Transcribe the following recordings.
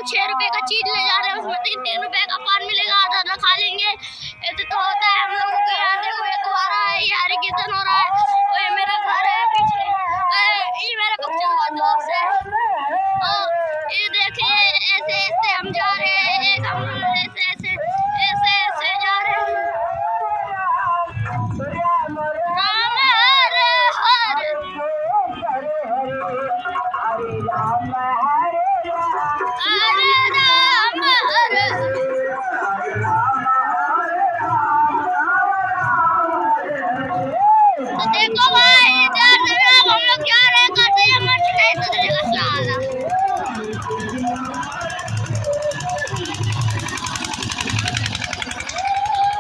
₹6 का चीज ले जा रहे हैं, उसमें 3-3 का पान मिलेगा, आधा आधा खा लेंगे। ऐसे तो होता है हम लोगों के यहाँ। देखो ये दोबारा है, ये हरी कीर्तन हो रहा है, और ये मेरा घर है पीछे, ये मेरा बच्चा हुआ दोस्त है। और ये देखिए ऐसे ऐसे हम जा रहे हैं, एक हम ऐसे ऐसे ऐसे ऐसे जा रहे हैं। राम हरे हरे तो देखो भाई इधर हम लोग जा रहे हैं, करते हैं मर्च नहीं तो देगा साला।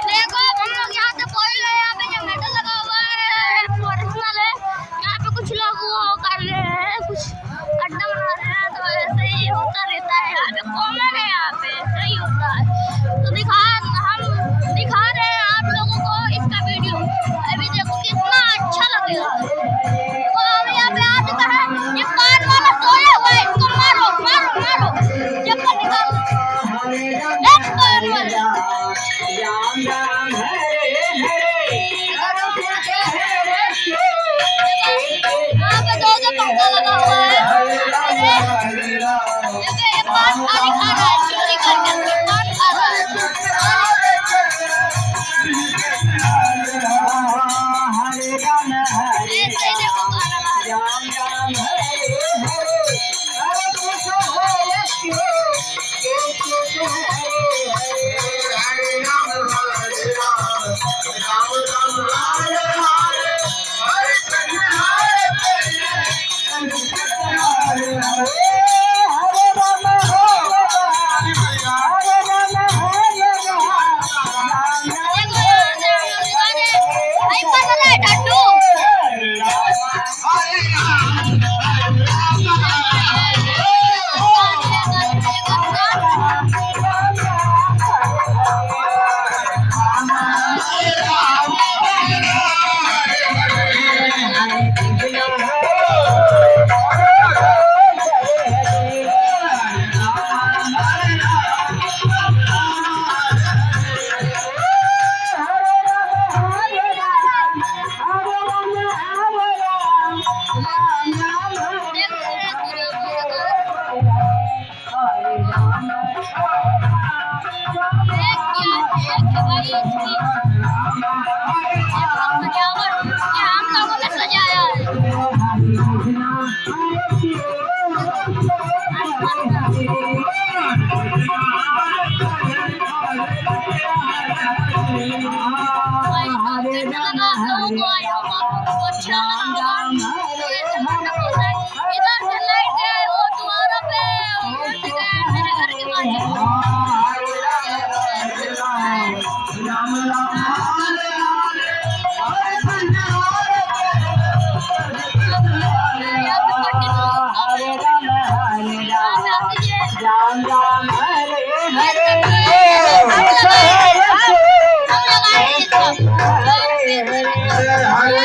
देखो हम लोग यहाँ से पहुँच गए, यहाँ पे जनरेटर लगा हुआ है, प्रोफेशनल है। यहाँ पे कुछ लोग वो कर रहे हैं, कुछ अड्डा बना रहे हैं, तो ऐसे ही होता रहता है। यहाँ पे कॉमन है, यहाँ पे सही होता है। तो हम दिखा रहे हैं आप लोगों को इसका वीडियो। अभी देखो कितना अच्छा लगेगा। तो हम यहाँ पे आ चुका है, ये पान वाला सोया हुआ है, इसको मारो मारो मारो, चप्पल निकालो, एक पान वाला। यहाँ पे दो पंखा लगा हुआ है। ये पान खाली खा रहा है, चोरी करके पान खा रहा है। हरे